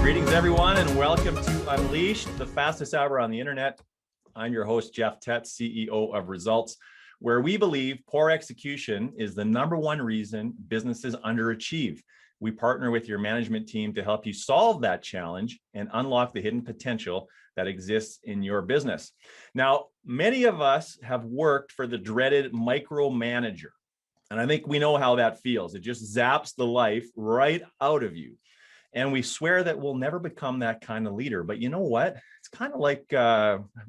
Greetings, everyone, and welcome to Unleashed, the fastest hour on the internet. I'm your host, Jeff Tett, CEO of Results, where we believe poor execution is the number one reason businesses underachieve. We partner with your management team to help you solve that challenge and unlock the hidden potential that exists in your business. Now, many of us have worked for the dreaded micromanager, and I think we know how that feels. It just zaps the life right out of you. And we swear that we'll never become that kind of leader. But you know what? It's kind of like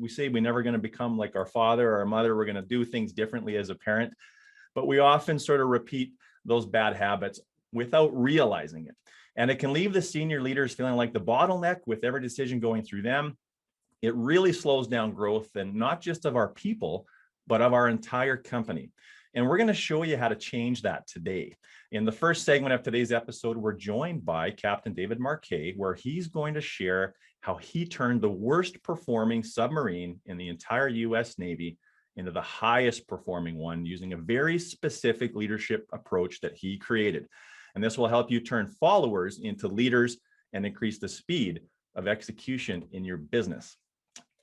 we say we're never going to become like our father or our mother. We're going to do things differently as a parent. But we often sort of repeat those bad habits without realizing it. And it can leave the senior leaders feeling like the bottleneck with every decision going through them. It really slows down growth, and not just of our people, but of our entire company. And we're going to show you how to change that today. In the first segment of today's episode, we're joined by Captain David Marquet, where he's going to share how he turned the worst performing submarine in the entire US Navy into the highest performing one using a very specific leadership approach that he created. And this will help you turn followers into leaders and increase the speed of execution in your business.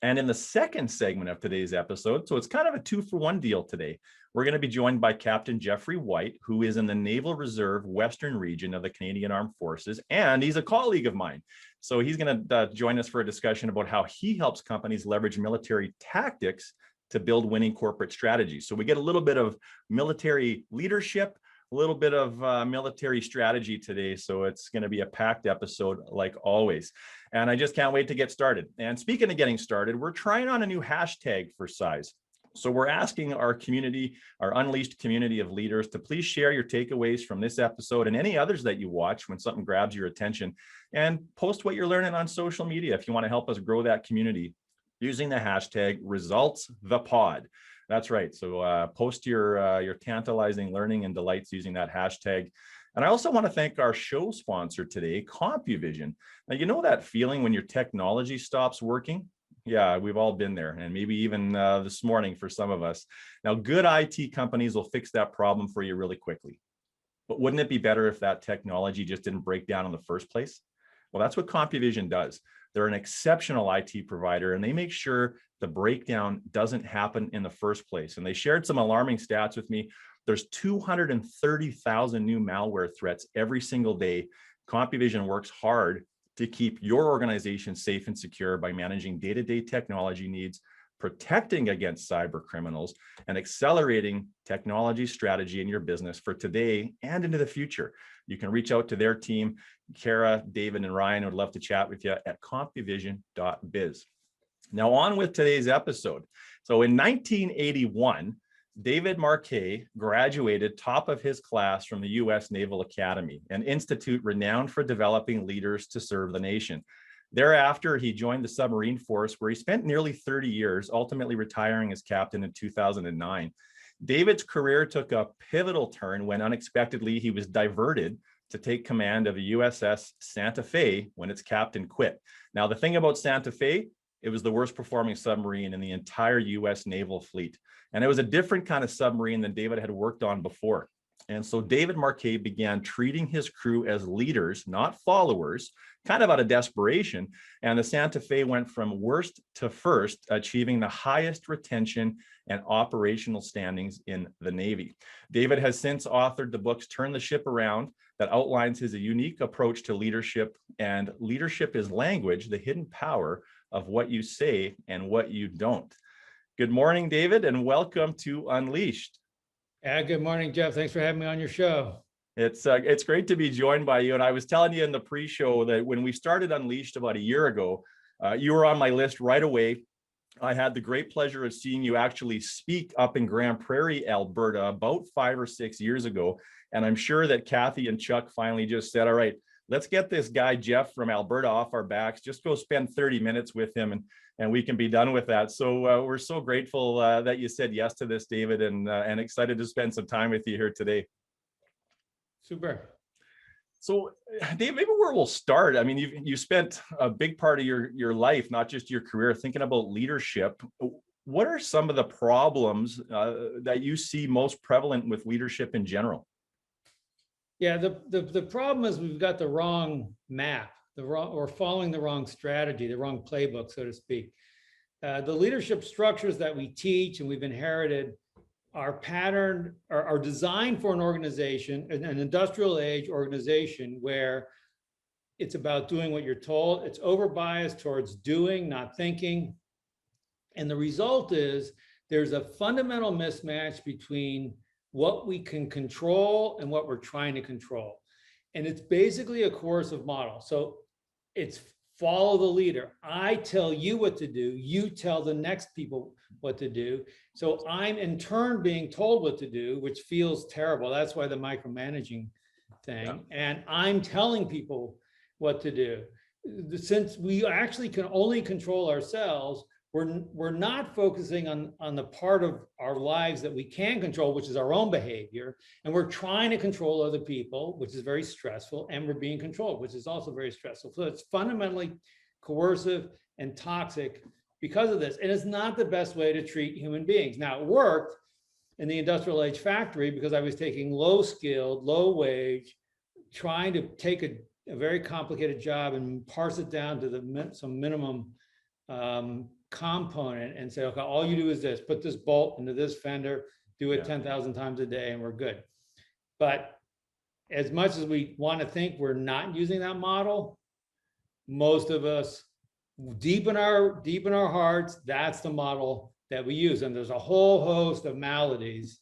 And in the second segment of today's episode, so it's kind of a 2-for-1 deal today, we're going to be joined by Captain Jeffrey White, who is in the Naval Reserve Western Region of the Canadian Armed Forces, and he's a colleague of mine. So he's going to join us for a discussion about how he helps companies leverage military tactics to build winning corporate strategies. So we get a little bit of military leadership, a little bit of military strategy today. So it's going to be a packed episode like always. And I just can't wait to get started. And speaking of getting started, we're trying on a new hashtag for size. So we're asking our community, our Unleashed community of leaders, to please share your takeaways from this episode and any others that you watch when something grabs your attention, and post what you're learning on social media if you want to help us grow that community using the hashtag #ResultsThePod. That's right. So post your tantalizing learning and delights using that hashtag. And I also want to thank our show sponsor today, CompuVision. Now, you know that feeling when your technology stops working? Yeah, we've all been there, and maybe even this morning for some of us. Now, good IT companies will fix that problem for you really quickly. But wouldn't it be better if that technology just didn't break down in the first place? Well, that's what CompuVision does. They're an exceptional IT provider, and they make sure the breakdown doesn't happen in the first place. And they shared some alarming stats with me. There's 230,000 new malware threats every single day. CompuVision works hard to keep your organization safe and secure by managing day-to-day technology needs, protecting against cyber criminals, and accelerating technology strategy in your business for today and into the future. You can reach out to their team. Kara, David, and Ryan would love to chat with you at compuvision.biz. Now on with today's episode. So in 1981, David Marquet graduated top of his class from the U.S. Naval Academy, an institute renowned for developing leaders to serve the nation. Thereafter, he joined the submarine force, where he spent nearly 30 years, ultimately retiring as captain in 2009. David's career took a pivotal turn when unexpectedly he was diverted to take command of the USS Santa Fe when its captain quit. Now, the thing about Santa Fe, it was the worst performing submarine in the entire US naval fleet. And it was a different kind of submarine than David had worked on before. And so David Marquet began treating his crew as leaders, not followers, kind of out of desperation. And the Santa Fe went from worst to first, achieving the highest retention and operational standings in the Navy. David has since authored the books Turn the Ship Around, that outlines his unique approach to leadership, and Leadership is Language, the Hidden Power of What You Say and What You Don't. Good morning, David, and welcome to Unleashed. Good morning, Jeff. Thanks for having me on your show. It's great to be joined by you. And I was telling you in the pre-show that when we started Unleashed about a year ago, you were on my list right away. I had the great pleasure of seeing you actually speak up in Grand Prairie, Alberta, about 5 or 6 years ago. And I'm sure that Kathy and Chuck finally just said, all right, let's get this guy, Jeff from Alberta, off our backs. Just go spend 30 minutes with him and we can be done with that. So we're so grateful that you said yes to this, David, and excited to spend some time with you here today. Super. So Dave, maybe where we'll start, I mean, you spent a big part of your life, not just your career, thinking about leadership. What are some of the problems that you see most prevalent with leadership in general? Yeah, the problem is we've got the wrong map or following the wrong strategy, the wrong playbook, so to speak. The leadership structures that we teach and we've inherited are patterned, are designed for an organization, an industrial age organization, where it's about doing what you're told. It's over-biased towards doing, not thinking. And the result is there's a fundamental mismatch between what we can control and what we're trying to control. And it's basically a coercive model. So it's follow the leader. I tell you what to do. You tell the next people what to do. So I'm in turn being told what to do, which feels terrible. That's why the micromanaging thing. Yeah. And I'm telling people what to do. Since we actually can only control ourselves, we're not focusing on the part of our lives that we can control, which is our own behavior. And we're trying to control other people, which is very stressful. And we're being controlled, which is also very stressful. So it's fundamentally coercive and toxic because of this. And it's not the best way to treat human beings. Now, it worked in the industrial age factory because I was taking low skilled, low wage, trying to take a very complicated job and parse it down to some minimum component and say, okay, all you do is this, put this bolt into this fender, do it 10,000 times a day and we're good. But as much as we want to think we're not using that model, most of us deep in our hearts, that's the model that we use. And there's a whole host of maladies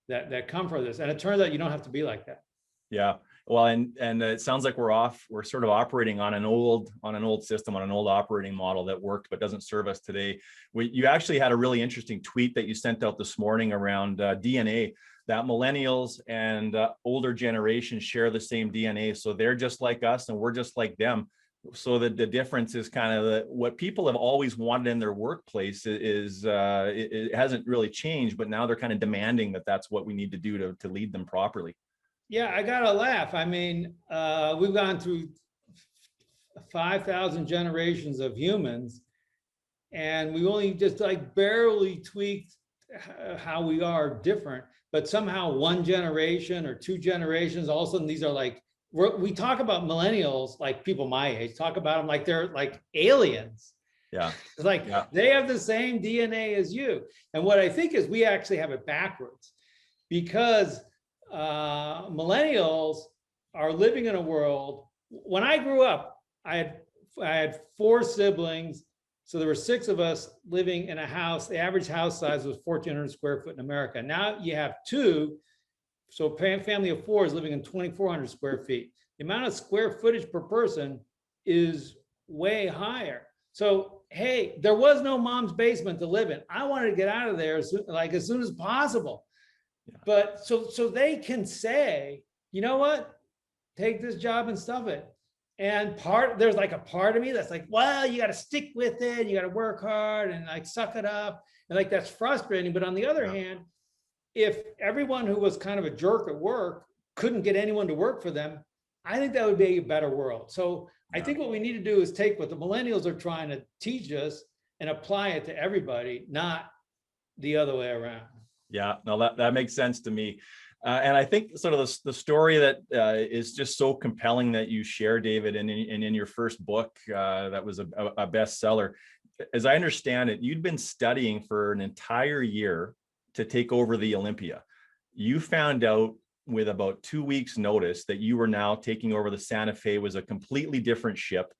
that come from this. And it turns out you don't have to be like that. Yeah. Well, and it sounds like we're sort of operating on an old system, on an old operating model that worked, but doesn't serve us today. You actually had a really interesting tweet that you sent out this morning around DNA, that millennials and older generations share the same DNA. So they're just like us and we're just like them. So that the difference is kind of what people have always wanted in their workplace is it hasn't really changed, but now they're kind of demanding that that's what we need to do to lead them properly. Yeah, I gotta laugh. I mean, we've gone through 5,000 generations of humans, and we only just like barely tweaked how we are different. But somehow one generation or two generations, all of a sudden these are like, we talk about millennials, like people my age, talk about them like they're like aliens. Yeah. It's like they have the same DNA as you. And what I think is we actually have it backwards, because millennials are living in a world. When I grew up, I had 4 siblings. So there were 6 of us living in a house. The average house size was 1,400 square foot in America. Now you have 2. So a family of 4 is living in 2,400 square feet. The amount of square footage per person is way higher. So, hey, there was no mom's basement to live in. I wanted to get out of there as soon as possible. Yeah. But so they can say, you know what, take this job and stuff it. And there's like a part of me that's like, well, you got to stick with it. You got to work hard and like suck it up. And like, that's frustrating. But on the other hand, if everyone who was kind of a jerk at work couldn't get anyone to work for them, I think that would be a better world. So I think what we need to do is take what the millennials are trying to teach us and apply it to everybody, not the other way around. Yeah, no, that makes sense to me. And I think sort of the story that is just so compelling that you share, David, and in your first book that was a bestseller. As I understand it, you'd been studying for an entire year to take over the Olympia. You found out with about 2 weeks notice that you were now taking over the Santa Fe, was a completely different ship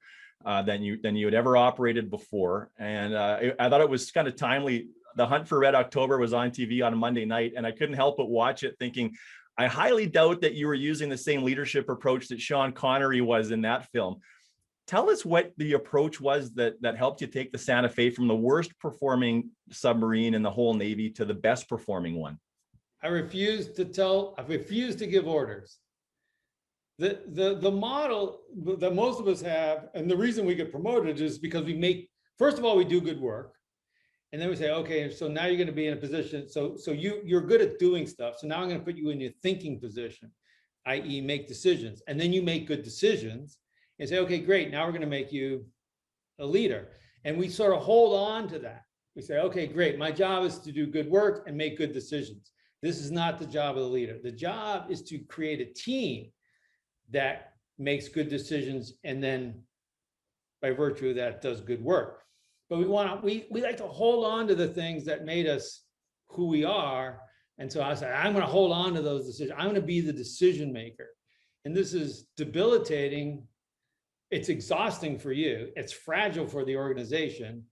than you had ever operated before. And I thought it was kind of timely. The Hunt for Red October was on TV on a Monday night, and I couldn't help but watch it thinking, I highly doubt that you were using the same leadership approach that Sean Connery was in that film. Tell us what the approach was that helped you take the Santa Fe from the worst performing submarine in the whole Navy to the best performing one. I refuse to give orders. The model that most of us have, and the reason we get promoted is because first of all, we do good work. And then we say, okay, so now you're going to be in a position. So you're good at doing stuff. So now I'm going to put you in your thinking position, i.e. make decisions. And then you make good decisions and say, okay, great. Now we're going to make you a leader. And we sort of hold on to that. We say, okay, great. My job is to do good work and make good decisions. This is not the job of the leader. The job is to create a team that makes good decisions, and then by virtue of that does good work. But we like to hold on to the things that made us who we are. And so I said, I'm going to hold on to those decisions. I'm going to be the decision maker. And this is debilitating. It's exhausting for you. It's fragile for the organization.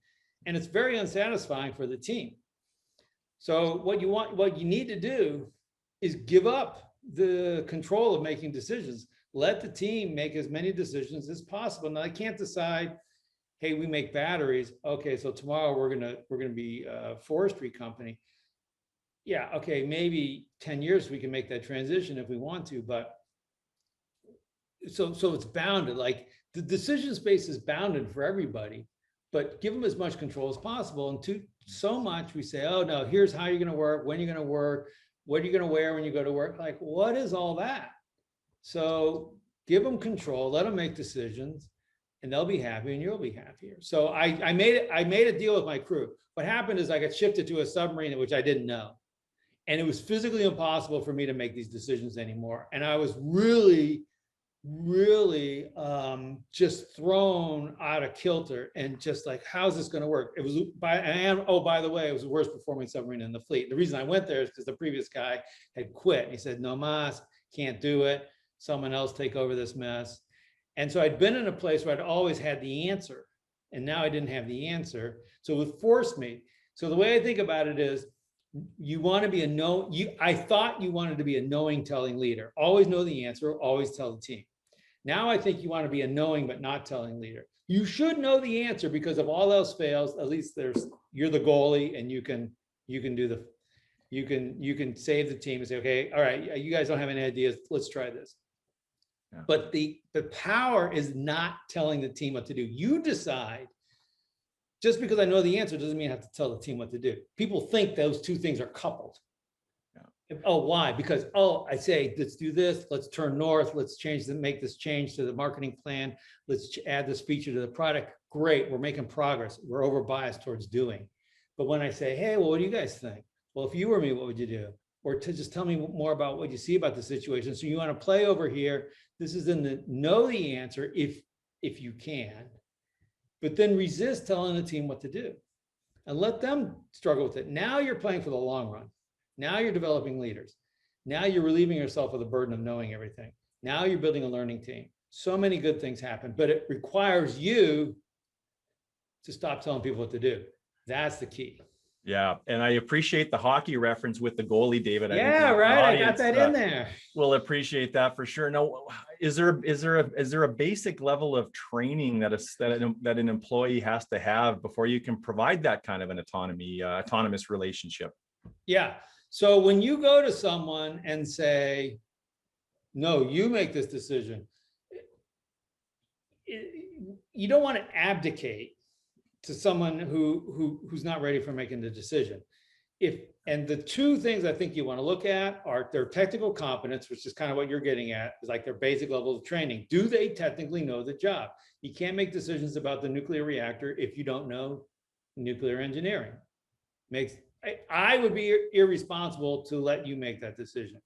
And it's very unsatisfying for the team. So what you need to do is give up the control of making decisions. Let the team make as many decisions as possible. Now, they can't decide, hey, we make batteries. Okay, so tomorrow we're gonna be a forestry company. Yeah, okay, maybe 10 years we can make that transition if we want to, but so it's bounded. Like the decision space is bounded for everybody, but give them as much control as possible. And so much we say, oh no, here's how you're gonna work, when you're gonna work, what are you gonna wear when you go to work? Like, what is all that? So give them control, let them make decisions, and they'll be happy and you'll be happier. So I made a deal with my crew. What happened is I got shifted to a submarine, which I didn't know. And it was physically impossible for me to make these decisions anymore. And I was really just thrown out of kilter and just like, how's this going to work? It was by the way, it was the worst performing submarine in the fleet. The reason I went there is because the previous guy had quit. He said, no mas, can't do it. Someone else take over this mess. And so I'd been in a place where I'd always had the answer, and now I didn't have the answer. So it forced me. So the way I think about it is, you want to be I thought you wanted to be a knowing, telling leader. Always know the answer, always tell the team. Now I think you want to be a knowing but not telling leader. You should know the answer, because if all else fails, at least you're the goalie, and you can save the team and say, okay, all right, you guys don't have any ideas, let's try this. Yeah. But the power is not telling the team what to do. You decide. Just because I know the answer doesn't mean I have to tell the team what to do. People think those two things are coupled. Yeah. Oh, why? Because, I say, let's do this, let's turn north, let's make this change to the marketing plan, let's add this feature to the product. Great, we're making progress. We're over biased towards doing. But when I say, hey, well, what do you guys think? Well, if you were me, what would you do? Or to just tell me more about what you see about the situation. So you want to play over here. This is in the know the answer if you can. But then resist telling the team what to do and let them struggle with it. Now you're playing for the long run. Now you're developing leaders. Now you're relieving yourself of the burden of knowing everything. Now you're building a learning team. So many good things happen, but it requires you to stop telling people what to do. That's the key. Yeah, and I appreciate the hockey reference with the goalie, David. Yeah, right. I got that in there. We'll appreciate that for sure. Now, is there a basic level of training that an employee has to have before you can provide that kind of an autonomous relationship? Yeah. So when you go to someone and say, "No, you make this decision," you don't want to abdicate to someone who's not ready for making the decision. And the two things I think you want to look at are their technical competence, which is kind of what you're getting at, is like their basic level of training. Do they technically know the job? You can't make decisions about the nuclear reactor if you don't know nuclear engineering. I would be irresponsible to let you make that decision.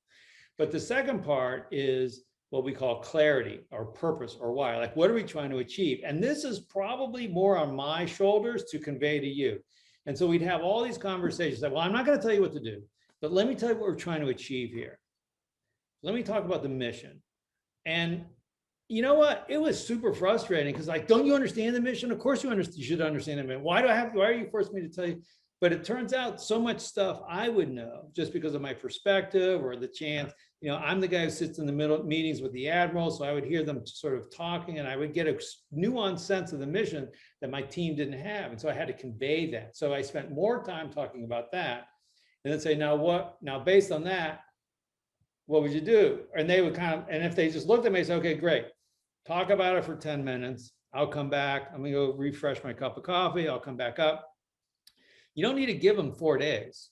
But the second part is what we call clarity or purpose or why. Like, what are we trying to achieve? And this is probably more on my shoulders to convey to you. And so we'd have all these conversations that, well, I'm not going to tell you what to do, but let me tell you what we're trying to achieve here. Let me talk about the mission. And you know what? It was super frustrating because, like, don't you understand the mission? Of course you should understand the mission. Why are you forcing me to tell you? But it turns out so much stuff I would know just because of my perspective or the chance. You know, I'm the guy who sits in the middle meetings with the admiral, so I would hear them sort of talking, and I would get a nuanced sense of the mission that my team didn't have, and so I had to convey that. So I spent more time talking about that, and then say, now based on that, what would you do? And they would and if they just looked at me and said, okay, great, talk about it for 10 minutes. I'll come back. I'm gonna go refresh my cup of coffee. I'll come back up. You don't need to give them 4 days.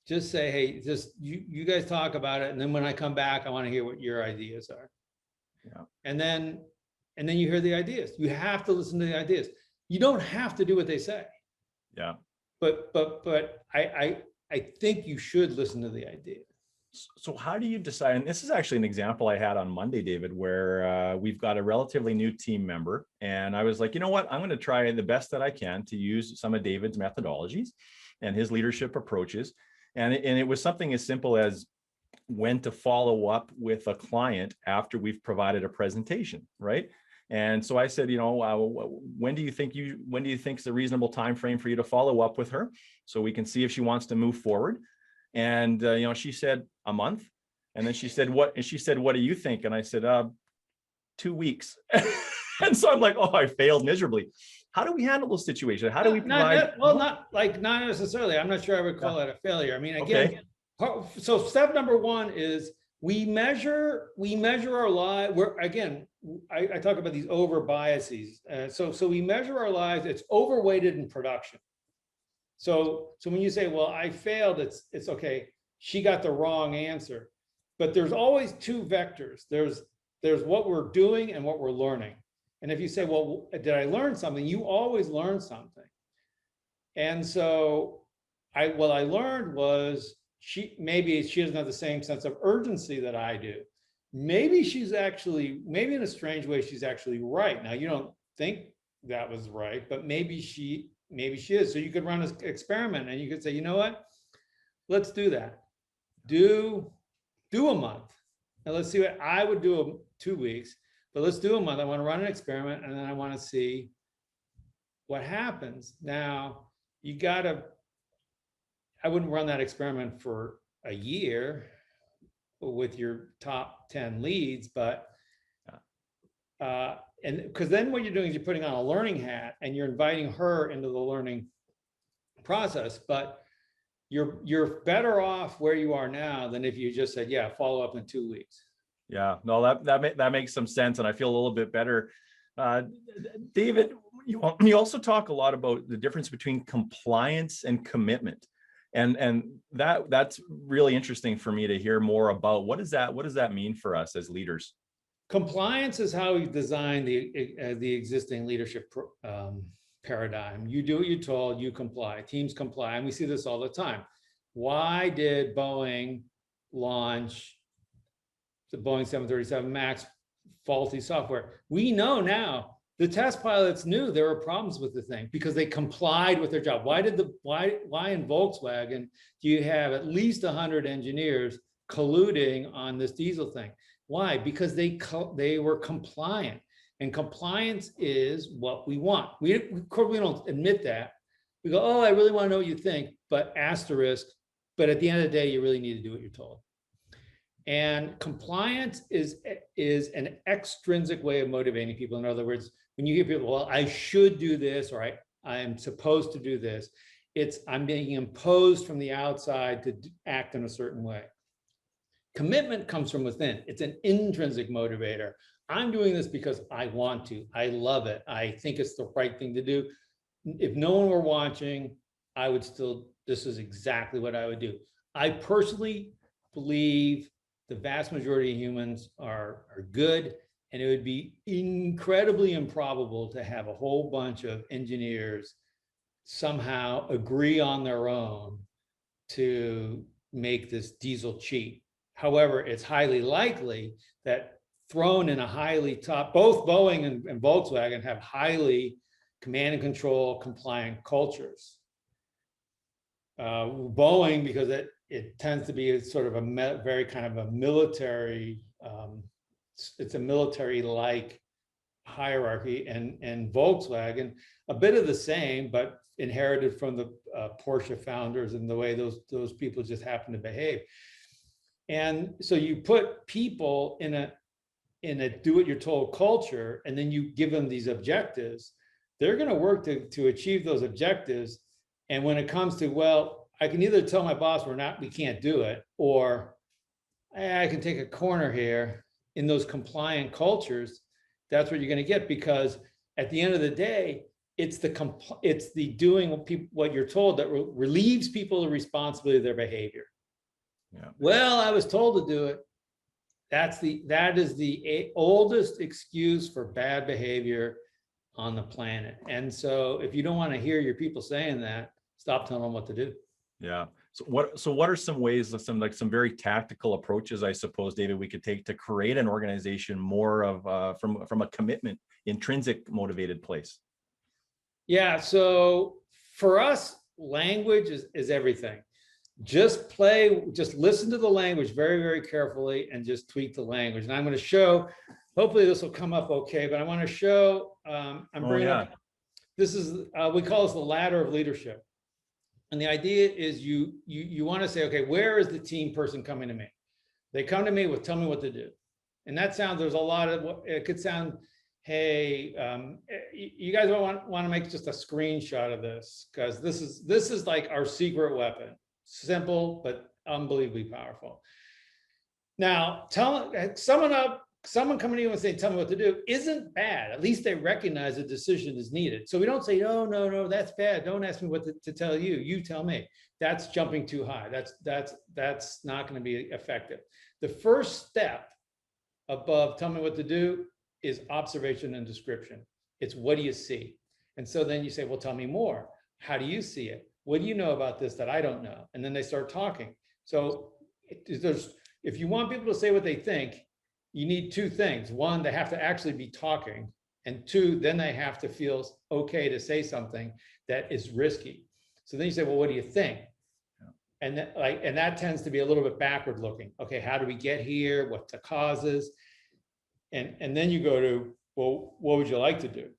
Just say, hey, you guys talk about it. And then when I come back, I want to hear what your ideas are. Yeah. And then you hear the ideas. You have to listen to the ideas. You don't have to do what they say. Yeah. But I think you should listen to the idea. So how do you decide? And this is actually an example I had on Monday, David, where we've got a relatively new team member. And I was like, you know what? I'm going to try the best that I can to use some of David's methodologies and his leadership approaches. And it was something as simple as when to follow up with a client after we've provided a presentation, right? And so I said, you know, when do you think is a reasonable time frame for you to follow up with her, so we can see if she wants to move forward? And you know, she said a month, and then she said, "What?" And she said, "What do you think?" And I said, 2 weeks. And so I'm like, "Oh, I failed miserably." How do we handle those situations? How do we provide? Not necessarily. I'm not sure I would call that a failure. I mean, again, Okay. so step number one is we measure our lives. I talk about these over biases. So we measure our lives. It's overweighted in production. So when you say, well, I failed, it's okay. She got the wrong answer. But there's always two vectrs. There's what we're doing and what we're learning. And if you say, well, did I learn something? You always learn something. And so what I learned was maybe she doesn't have the same sense of urgency that I do. Maybe in a strange way, she's actually right. Now, you don't think that was right, but maybe she is. So you could run an experiment and you could say, you know what? Let's do that. Do a month. And let's see what I would do 2 weeks, but let's do a month. I want to run an experiment, and then I want to see what happens. Now, I wouldn't run that experiment for a year with your top 10 leads, but and because then what you're doing is you're putting on a learning hat and you're inviting her into the learning process. But you're better off where you are now than if you just said, yeah, follow up in 2 weeks. Yeah, no, that makes some sense, and I feel a little bit better. David, you also talk a lot about the difference between compliance and commitment, and that's really interesting for me to hear more about. What does that mean for us as leaders? Compliance is how we design the existing leadership paradigm. You do what you're told, you comply, teams comply, and we see this all the time. Why did Boeing launch the Boeing 737 MAX faulty software? We know now the test pilots knew there were problems with the thing because they complied with their job. Why in Volkswagen do you have at least 100 engineers colluding on this diesel thing? Why? Because they were compliant, and compliance is what we want. We don't admit that. We go, oh, I really want to know what you think, but asterisk. But at the end of the day, you really need to do what you're told. And compliance is an extrinsic way of motivating people. In other words, when you hear people, well, I should do this, or I am supposed to do this, I'm being imposed from the outside to act in a certain way. Commitment comes from within. It's an intrinsic motivator. I'm doing this because I want to. I love it. I think it's the right thing to do. If no one were watching, this is exactly what I would do. I personally believe the vast majority of humans are good, and it would be incredibly improbable to have a whole bunch of engineers somehow agree on their own to make this diesel cheap. However, it's highly likely that thrown in both Boeing and Volkswagen have highly command and control compliant cultures. Boeing, because it tends to be sort of a very kind of a military, it's a military-like hierarchy, and Volkswagen, a bit of the same, but inherited from the Porsche founders and the way those people just happen to behave. And so you put people in a do-what-you're-told culture, and then you give them these objectives. They're going to work to achieve those objectives. And when it comes to, well, I can either tell my boss we can't do it, or I can take a corner here. In those compliant cultures, that's what you're going to get, because at the end of the day, it's the doing what you're told that relieves people of the responsibility of their behavior. Yeah. Well, I was told to do it. That is the oldest excuse for bad behavior on the planet. And so if you don't want to hear your people saying that, stop telling them what to do. Yeah. So what are some ways, some very tactical approaches, I suppose, David, we could take to create an organization more of from a commitment, intrinsic motivated place? Yeah, so for us, language is everything. Just listen to the language very, very carefully and just tweak the language. And I'm going to show, hopefully this will come up okay, but I want to show, I'm bringing up, this is, we call this the ladder of leadership. And the idea is you want to say, okay, where is the team person coming to me? They come to me with, tell me what to do. And that sounds, there's a lot of, it could sound, hey, you guys want to make just a screenshot of this, because this is like our secret weapon. Simple, but unbelievably powerful. Now, someone coming to you and saying, tell me what to do, isn't bad. At least they recognize a decision is needed. So we don't say, oh, no, that's bad. Don't ask me what to tell you. You tell me. That's jumping too high. That's not going to be effective. The first step above tell me what to do is observation and description. It's what do you see? And so then you say, well, tell me more. How do you see it? What do you know about this that I don't know? And then they start talking. So if you want people to say what they think, you need two things. One, they have to actually be talking. And two, then they have to feel okay to say something that is risky. So then you say, well, what do you think? Yeah. And that tends to be a little bit backward looking. Okay, how do we get here? What's the causes? And then you go to, well, what would you like to do?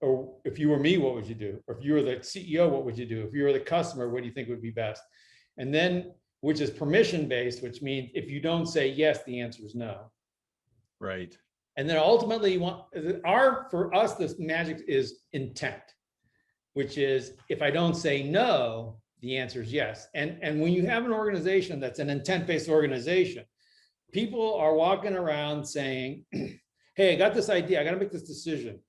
Or if you were me, what would you do? Or if you were the CEO, what would you do? If you were the customer, what do you think would be best? And then, which is permission-based, which means if you don't say yes, the answer is no. Right. And then ultimately for us, this magic is intent, which is if I don't say no, the answer is yes. And when you have an organization that's an intent-based organization, people are walking around saying, hey, I got this idea, I got to make this decision.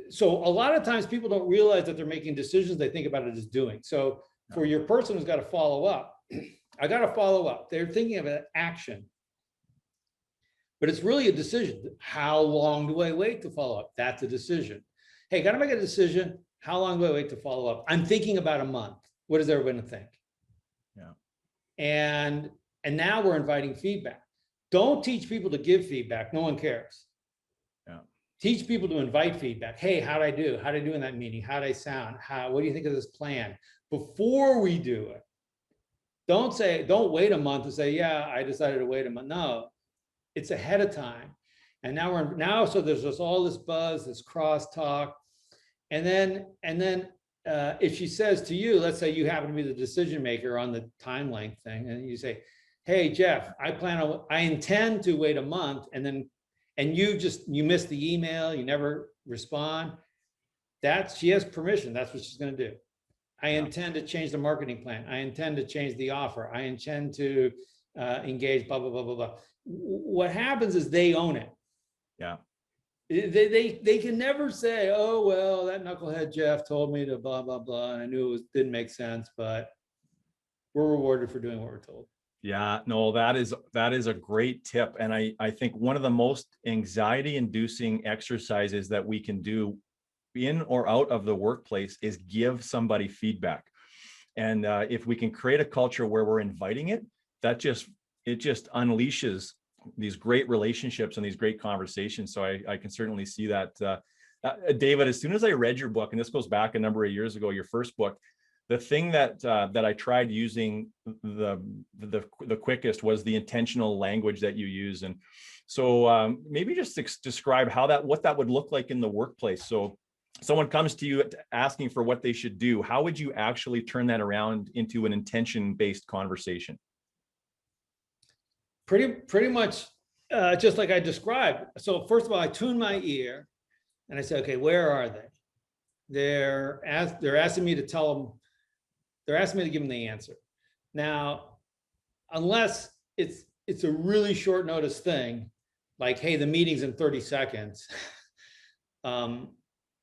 So a lot of times people don't realize that they're making decisions, they think about it as doing. So for your person who's got to follow up, I got to follow up. They're thinking of an action, but it's really a decision. How long do I wait to follow up? That's a decision. Hey, got to make a decision. How long do I wait to follow up? I'm thinking about a month. What is everyone to think? Yeah. And now we're inviting feedback. Don't teach people to give feedback. No one cares. Yeah. Teach people to invite feedback. Hey, how'd I do? How'd I do in that meeting? How'd I sound? What do you think of this plan? Before we do it. Don't wait a month to say, yeah, I decided to wait a month. No, it's ahead of time. And now so there's just all this buzz, this crosstalk. And then if she says to you, let's say you happen to be the decision maker on the time length thing, and you say, hey, Jeff, I intend to wait a month, and you miss the email, you never respond. She has permission. That's what she's going to do. I intend to change the marketing plan. I intend to change the offer. I intend to engage, blah, blah, blah, blah, blah. What happens is they own it. Yeah. They can never say, oh, well, that knucklehead Jeff told me to blah, blah, blah. And I knew didn't make sense, but we're rewarded for doing what we're told. Yeah, no, that is a great tip. And I think one of the most anxiety inducing exercises that we can do in or out of the workplace is give somebody feedback. And if we can create a culture where we're inviting it, it just unleashes these great relationships and these great conversations. So I can certainly see that. David, as soon as I read your book, and this goes back a number of years ago, your first book, the thing that I tried using the quickest was the intentional language that you use. And so maybe just describe what that would look like in the workplace. So someone comes to you asking for what they should do. How would you actually turn that around into an intention-based conversation? Pretty much just like I described. So first of all, I tune my ear and I say, okay, where are they? They're asking me to tell them, they're asking me to give them the answer. Now, unless it's a really short notice thing, like, hey, the meeting's in 30 seconds,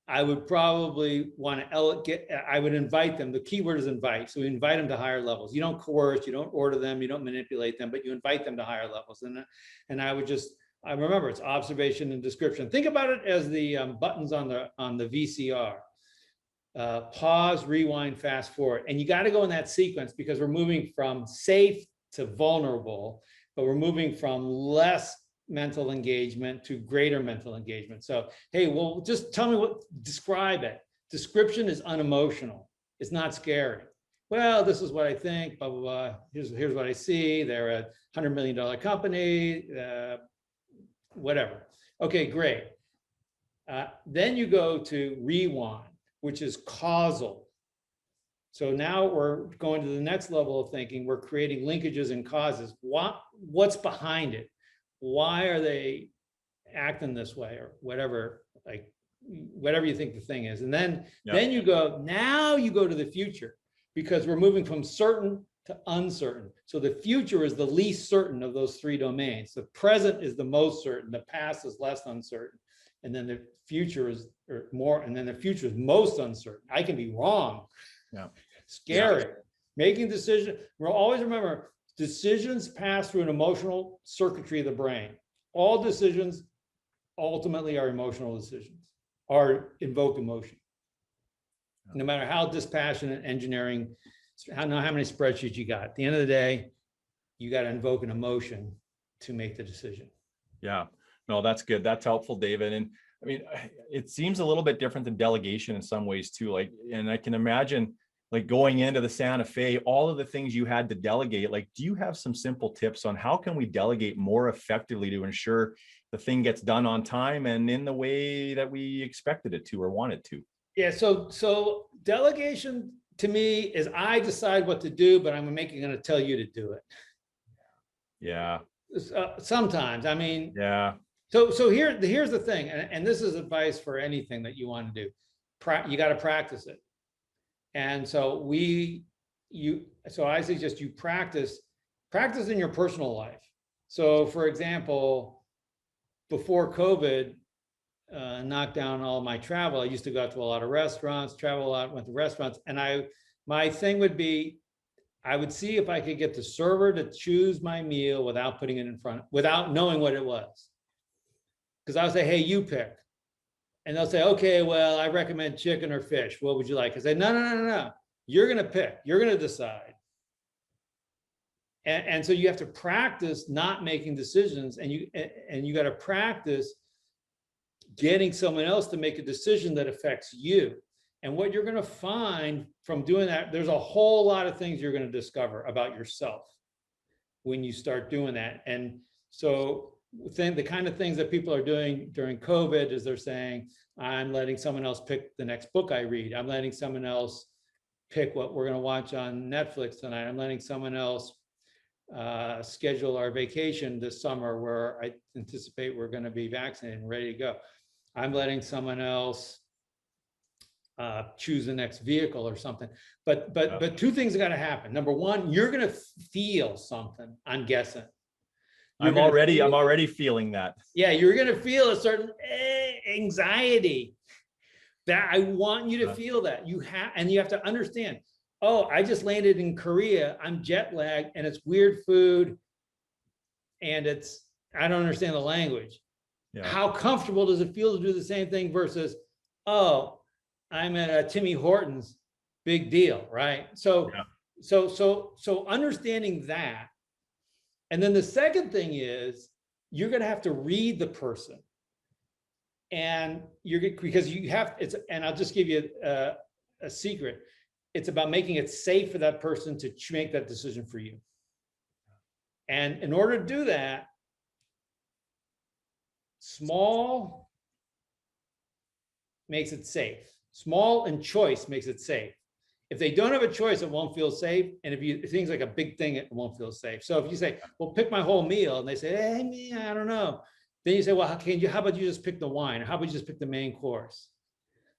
I would probably want to I would invite them. The key word is invite. So we invite them to higher levels. You don't coerce, you don't order them, you don't manipulate them, but you invite them to higher levels. And I remember it's observation and description. Think about it as the buttons on the VCR. pause, rewind, fast forward. And you got to go in that sequence because we're moving from safe to vulnerable, but we're moving from less mental engagement to greater mental engagement. So, hey, well, just tell me describe it. Description is unemotional. It's not scary. Well, this is what I think, blah, blah, blah. Here's what I see. They're a $100 million company, whatever. Okay, great. Then you go to rewind, which is causal. So now we're going to the next level of thinking. We're creating linkages and causes. What's behind it? Why are they acting this way or whatever, like whatever you think the thing is. And then you go to the future because we're moving from certain to uncertain. So the future is the least certain of those three domains. The present is the most certain. The past is less uncertain. And then the future is most uncertain. I can be wrong. Yeah. Scary. Yeah. Making decisions. We'll always remember decisions pass through an emotional circuitry of the brain. All decisions ultimately are emotional decisions or invoke emotion. No matter how dispassionate engineering, how many spreadsheets you got. At the end of the day, you got to invoke an emotion to make the decision. Yeah, no, that's good. That's helpful, David. And I mean, it seems a little bit different than delegation in some ways too. Like, and I can imagine like going into the Santa Fe, all of the things you had to delegate, like, do you have some simple tips on how can we delegate more effectively to ensure the thing gets done on time and in the way that we expected it to or wanted to? Yeah, so delegation to me is I decide what to do, but I'm going to tell you to do it. Yeah. Sometimes, I mean, yeah. So here's the thing, and this is advice for anything that you want to do. You got to practice it. And so I suggest you practice in your personal life. So for example, before COVID knocked down all my travel, I used to go out to a lot of restaurants, travel a lot, went to restaurants. And my thing would be, I would see if I could get the server to choose my meal without putting it in front, without knowing what it was. Because I would say, hey, you pick. And they'll say, okay, well, I recommend chicken or fish. What would you like? I say, no. You're going to pick. You're going to decide. And so you have to practice not making decisions. And you got to practice getting someone else to make a decision that affects you. And what you're going to find from doing that, there's a whole lot of things you're going to discover about yourself when you start doing that. And so the kind of things that people are doing during COVID is they're saying, I'm letting someone else pick the next book I read. I'm letting someone else pick what we're going to watch on Netflix tonight. I'm letting someone else schedule our vacation this summer where I anticipate we're going to be vaccinated and ready to go. I'm letting someone else choose the next vehicle or something. But two things are going to happen. Number one, you're going to feel something, I'm guessing. I'm already feeling that. Yeah, you're going to feel a certain anxiety. That I want you to feel that. You have to understand, oh, I just landed in Korea. I'm jet lagged and it's weird food and I don't understand the language. Yeah. How comfortable does it feel to do the same thing versus, oh, I'm at Timmy Hortons, big deal, right? So understanding that. And then the second thing is you're going to have to read the person. And and I'll just give you a secret. It's about making it safe for that person to make that decision for you. And in order to do that, small makes it safe. Small and choice makes it safe. If they don't have a choice, it won't feel safe. And if things like a big thing, it won't feel safe. So if you say, well, pick my whole meal, and they say, hey, man, I don't know. Then you say, well, how about you just pick the wine? Or how about you just pick the main course?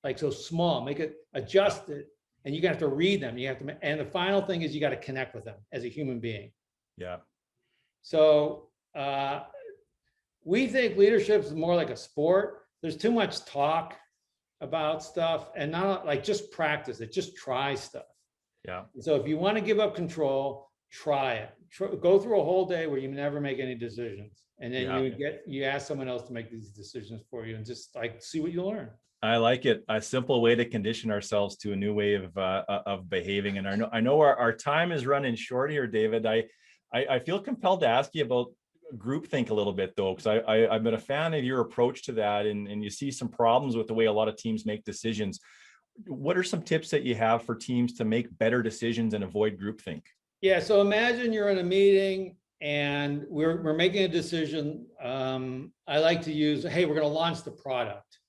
Like, so small, make it, adjust it. And you're gonna have to read them. And the final thing is you got to connect with them as a human being. Yeah. So we think leadership is more like a sport. There's too much talk about stuff and not like just practice it, just try stuff. Yeah. So if you want to give up control, try it. Go through a whole day where you never make any decisions. And then you ask someone else to make these decisions for you and just like see what you learn. I like it. A simple way to condition ourselves to a new way of behaving. And I know our time is running short here, David. I feel compelled to ask you about groupthink a little bit though, because I've been a fan of your approach to that, and you see some problems with the way a lot of teams make decisions. What are some tips that you have for teams to make better decisions and avoid groupthink? Yeah, so imagine you're in a meeting and we're making a decision. I like to use, hey, we're going to launch the product.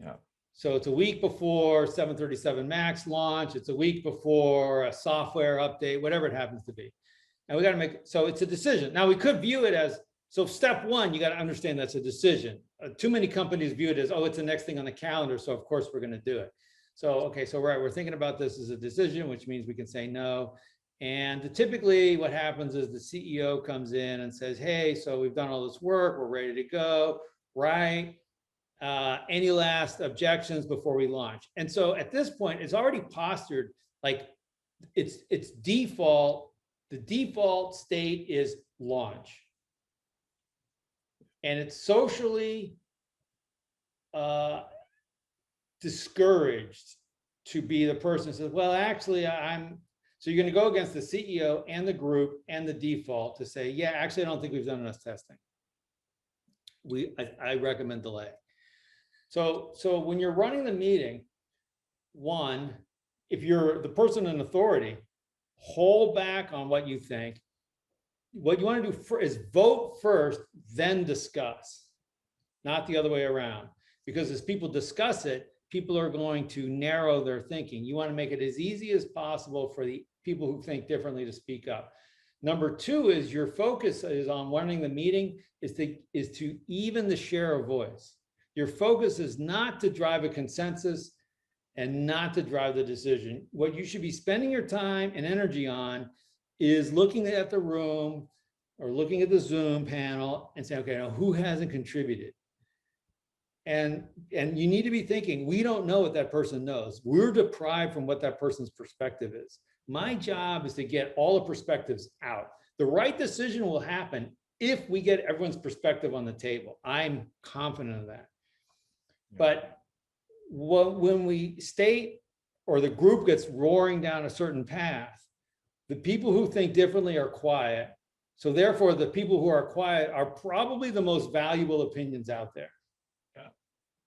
Yeah. So it's a week before 737 MAX launch. It's a week before a software update, whatever it happens to be. And we got to make, so it's a decision. Now we could view it as, so step one, you got to understand that's a decision. Too many companies view it as, oh, it's the next thing on the calendar, so of course we're going to do it. So, okay, so right, we're thinking about this as a decision, which means we can say no. And typically what happens is the CEO comes in and says, hey, so we've done all this work, we're ready to go, right? Any last objections before we launch? And so at this point, it's already postured like it's default. The default state is launch. And it's socially discouraged to be the person who says, well, actually, so you're going to go against the CEO and the group and the default to say, yeah, actually, I don't think we've done enough testing. I recommend delay. So when you're running the meeting, one, if you're the person in authority, hold back on what you think. What you want to do is vote first, then discuss, not the other way around. Because as people discuss it, people are going to narrow their thinking. You want to make it as easy as possible for the people who think differently to speak up. Number two is your focus is on running the meeting is to even the share of voice. Your focus is not to drive a consensus and not to drive the decision. What you should be spending your time and energy on is looking at the room or looking at the Zoom panel and saying, okay, now who hasn't contributed? And you need to be thinking, we don't know what that person knows. We're deprived from what that person's perspective is. My job is to get all the perspectives out. The right decision will happen if we get everyone's perspective on the table. I'm confident of that. But when we state or the group gets roaring down a certain path, the people who think differently are quiet. So therefore, the people who are quiet are probably the most valuable opinions out there. Yeah.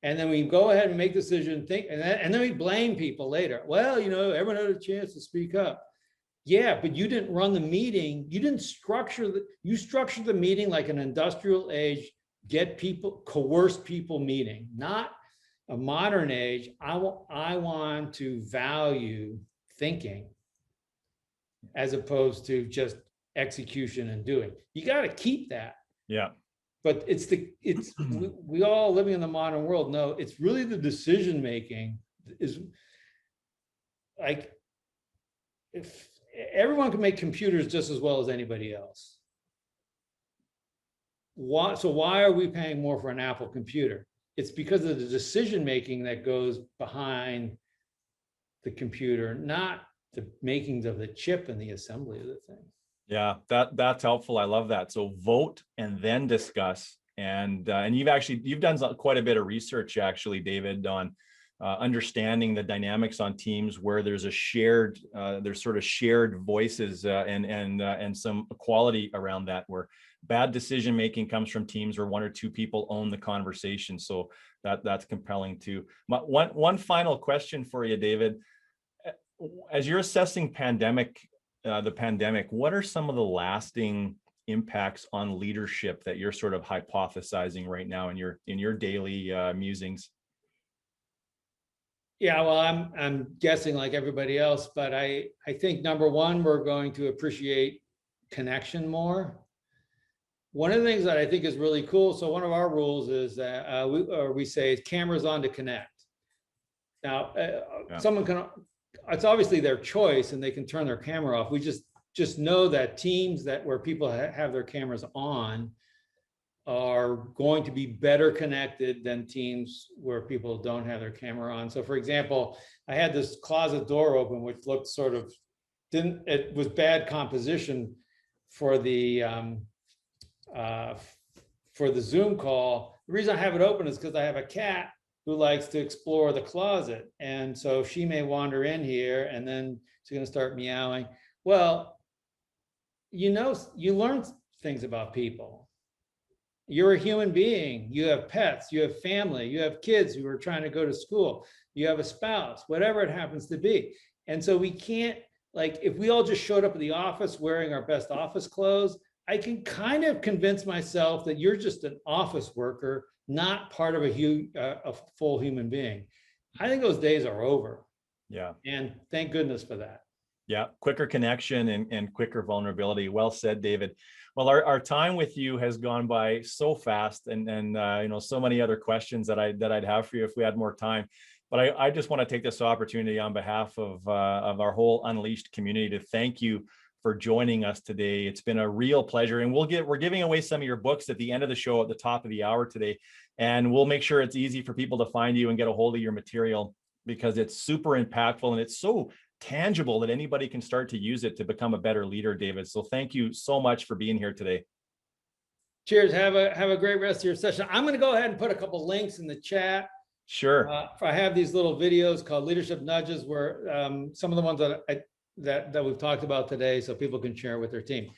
And then we go ahead and make decision, and then we blame people later. Well, everyone had a chance to speak up. Yeah, but you didn't run the meeting. You didn't you structured the meeting like an industrial age, coerce people meeting, not a modern age. I want to value thinking as opposed to just execution and doing. You got to keep that. Yeah. But we all living in the modern world know it's really the decision making is like, if everyone can make computers just as well as anybody else. So why are we paying more for an Apple computer? It's because of the decision making that goes behind the computer, not the makings of the chip and the assembly of the thing. Yeah, that's helpful. I love that. So vote and then discuss. And you've done quite a bit of research actually, David, on understanding the dynamics on teams where there's there's sort of shared voices and some equality around that, where bad decision making comes from teams where one or two people own the conversation. So that's compelling too. One final question for you, David. As you're assessing the pandemic, what are some of the lasting impacts on leadership that you're sort of hypothesizing right now in your daily musings? Yeah, well, I'm guessing like everybody else, but I think number one, we're going to appreciate connection more. One of the things that I think is really cool, so one of our rules is that we say cameras on to connect. Now, someone can, it's obviously their choice and they can turn their camera off. We just know that teams where people have their cameras on are going to be better connected than teams where people don't have their camera on. So for example, I had this closet door open, which looked it was bad composition for the Zoom call. The reason I have it open is because I have a cat who likes to explore the closet. And so she may wander in here and then she's going to start meowing. Well, you learn things about people. You're a human being. You have pets, you have family, you have kids who are trying to go to school, you have a spouse, whatever it happens to be. And so we can't, like, if we all just showed up at the office wearing our best office clothes, I can kind of convince myself that you're just an office worker, not part of a full human being. I think those days are over. Yeah. And thank goodness for that. Yeah, quicker connection and quicker vulnerability. Well said, David. Well, our time with you has gone by so fast, and so many other questions that I'd have for you if we had more time. But I just want to take this opportunity on behalf of our whole Unleashed community to thank you for joining us today. It's been a real pleasure, and we're giving away some of your books at the end of the show at the top of the hour today, and we'll make sure it's easy for people to find you and get a hold of your material, because it's super impactful and it's so tangible that anybody can start to use it to become a better leader, David. So thank you so much for being here today. Cheers. Have a great rest of your session. I'm going to go ahead and put a couple links in the chat. Sure. I have these little videos called Leadership Nudges, where some of the ones that we've talked about today, so people can share with their team.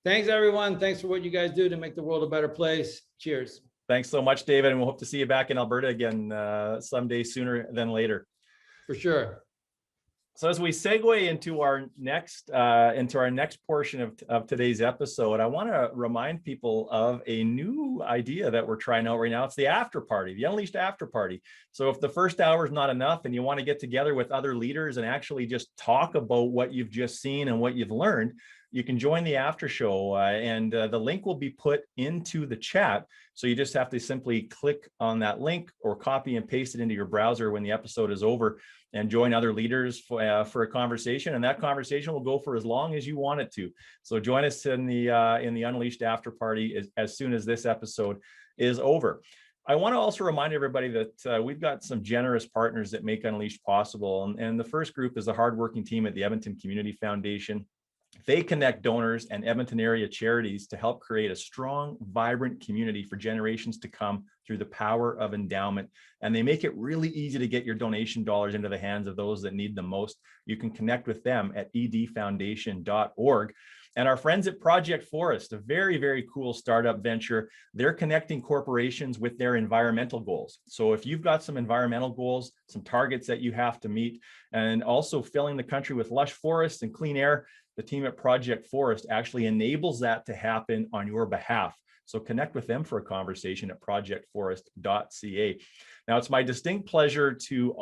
Thanks, everyone. Thanks for what you guys do to make the world a better place. Cheers. Thanks so much, David. And we'll hope to see you back in Alberta again someday sooner than later. For sure. So as we segue into our next portion of today's episode, I want to remind people of a new idea that we're trying out right now. It's the after party, the Unleashed after party. So if the first hour is not enough and you want to get together with other leaders and actually just talk about what you've just seen and what you've learned, you can join the after show, and the link will be put into the chat. So you just have to simply click on that link or copy and paste it into your browser when the episode is over, and join other leaders for a conversation. And that conversation will go for as long as you want it to. So join us in the Unleashed after party as soon as this episode is over. I want to also remind everybody that we've got some generous partners that make Unleashed possible. And the first group is the hardworking team at the Edmonton Community Foundation. They connect donors and Edmonton area charities to help create a strong, vibrant community for generations to come through the power of endowment. And they make it really easy to get your donation dollars into the hands of those that need them most. You can connect with them at edfoundation.org. And our friends at Project Forest, a very, very cool startup venture, they're connecting corporations with their environmental goals. So if you've got some environmental goals, some targets that you have to meet, and also filling the country with lush forests and clean air, the team at Project Forest actually enables that to happen on your behalf. So connect with them for a conversation at projectforest.ca. Now, it's my distinct pleasure to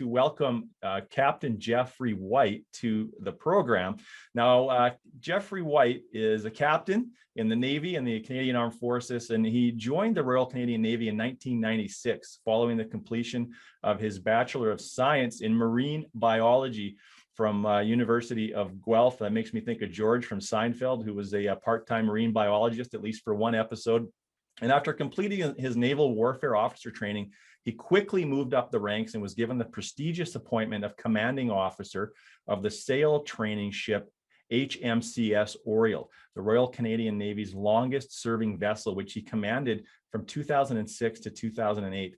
welcome Captain Jeffrey White to the program. Now, Jeffrey White is a captain in the Navy and the Canadian Armed Forces, and he joined the Royal Canadian Navy in 1996 following the completion of his Bachelor of Science in Marine Biology from University of Guelph. That makes me think of George from Seinfeld, who was a part-time marine biologist, at least for one episode. And after completing his naval warfare officer training, he quickly moved up the ranks and was given the prestigious appointment of commanding officer of the sail training ship HMCS Oriole, the Royal Canadian Navy's longest serving vessel, which he commanded from 2006 to 2008.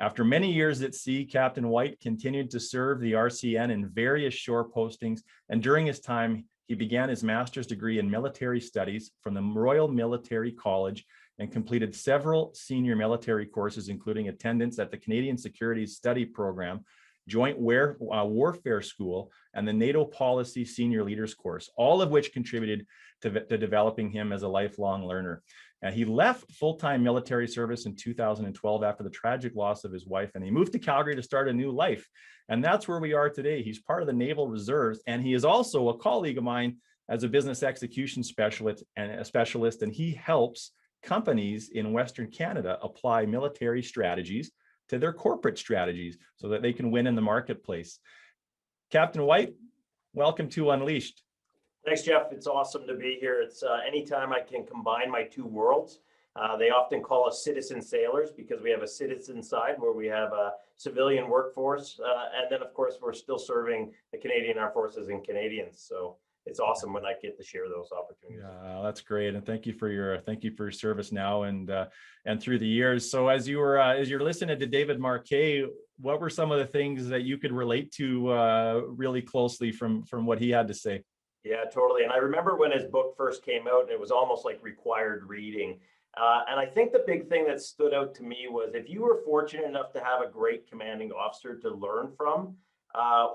After many years at sea, Captain White continued to serve the RCN in various shore postings, and during his time, he began his master's degree in military studies from the Royal Military College and completed several senior military courses, including attendance at the Canadian Securities Study Program, Joint Warfare School, and the NATO Policy Senior Leaders Course, all of which contributed to developing him as a lifelong learner. He left full-time military service in 2012 after the tragic loss of his wife, and he moved to Calgary to start a new life. And that's where we are today. He's part of the Naval Reserves, and he is also a colleague of mine as a business execution specialist, and he helps companies in Western Canada apply military strategies to their corporate strategies so that they can win in the marketplace. Captain White, welcome to Unleashed. Thanks, Jeff. It's awesome to be here. It's anytime I can combine my two worlds. They often call us citizen sailors because we have a citizen side where we have a civilian workforce. And then, of course, we're still serving the Canadian Armed Forces and Canadians. So it's awesome when I get to share those opportunities. Yeah, that's great, and thank you for your service now and through the years. So as you're listening to David Marquet, what were some of the things that you could relate to really closely from what he had to say? Yeah, totally. And I remember when his book first came out, and it was almost like required reading. And I think the big thing that stood out to me was if you were fortunate enough to have a great commanding officer to learn from,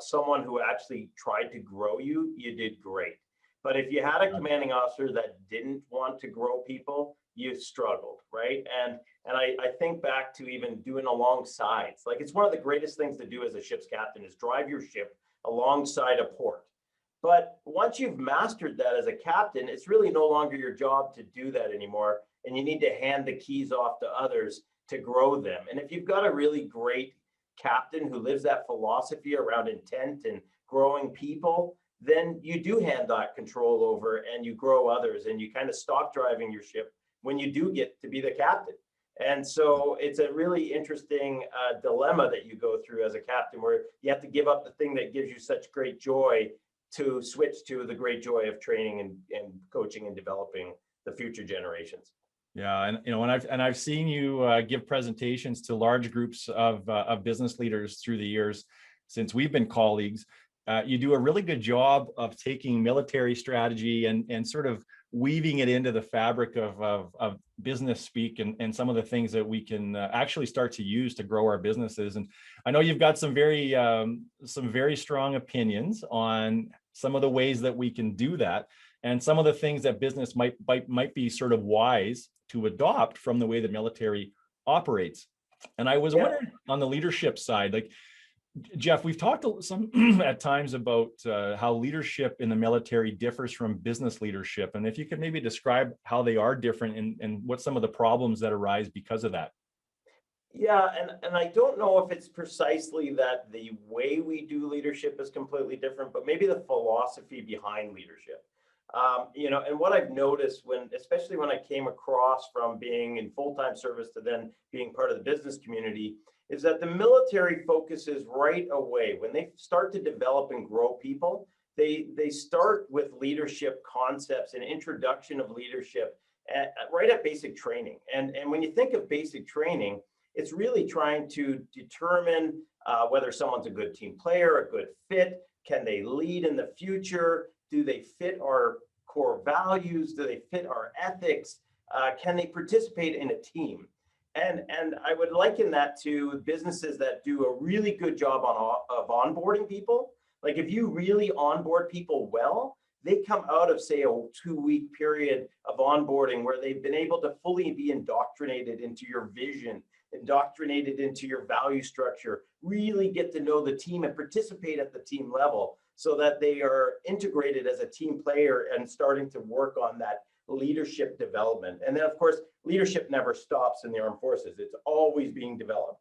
someone who actually tried to grow you, you did great. But if you had a commanding officer that didn't want to grow people, you struggled, right? And I think back to even doing alongside. Like, it's one of the greatest things to do as a ship's captain is drive your ship alongside a port. But once you've mastered that as a captain, it's really no longer your job to do that anymore. And you need to hand the keys off to others to grow them. And if you've got a really great captain who lives that philosophy around intent and growing people, then you do hand that control over and you grow others, and you kind of stop driving your ship when you do get to be the captain. And so it's a really interesting dilemma that you go through as a captain, where you have to give up the thing that gives you such great joy to switch to the great joy of training and coaching and developing the future generations. Yeah, and I've seen you give presentations to large groups of business leaders through the years since we've been colleagues. You do a really good job of taking military strategy and sort of weaving it into the fabric of business speak and some of the things that we can actually start to use to grow our businesses. And I know you've got some very strong opinions on some of the ways that we can do that, and some of the things that business might be sort of wise to adopt from the way the military operates. And I was wondering on the leadership side, like, Jeff, we've talked some at times about how leadership in the military differs from business leadership. And if you could maybe describe how they are different and what some of the problems that arise because of that. Yeah, and I don't know if it's precisely that the way we do leadership is completely different, but maybe the philosophy behind leadership. And what I've noticed especially when I came across from being in full-time service to then being part of the business community, is that the military focuses right away when they start to develop and grow people. They start with leadership concepts and introduction of leadership right at basic training. And when you think of basic training, it's really trying to determine whether someone's a good team player, a good fit. Can they lead in the future? Do they fit our core values? Do they fit our ethics? Can they participate in a team? And I would liken that to businesses that do a really good job of onboarding people. Like, if you really onboard people well, they come out of, say, a 2-week period of onboarding where they've been able to fully be indoctrinated into your vision, indoctrinated into your value structure, really get to know the team and participate at the team level so that they are integrated as a team player and starting to work on that leadership development. And then, of course, leadership never stops in the armed forces. It's always being developed.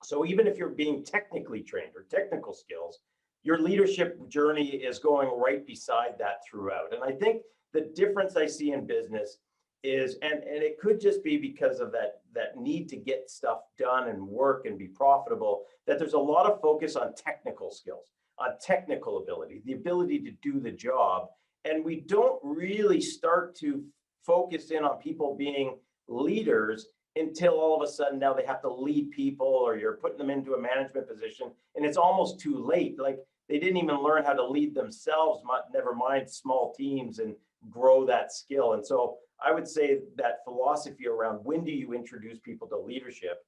So even if you're being technically trained or technical skills, your leadership journey is going right beside that throughout. And I think the difference I see in business is, and it could just be because of that need to get stuff done and work and be profitable, that there's a lot of focus on technical skills, on technical ability, the ability to do the job. And we don't really start to focus in on people being leaders until all of a sudden now they have to lead people, or you're putting them into a management position and it's almost too late. Like, they didn't even learn how to lead themselves, never mind small teams, and grow that skill. And so I would say that philosophy around when do you introduce people to leadership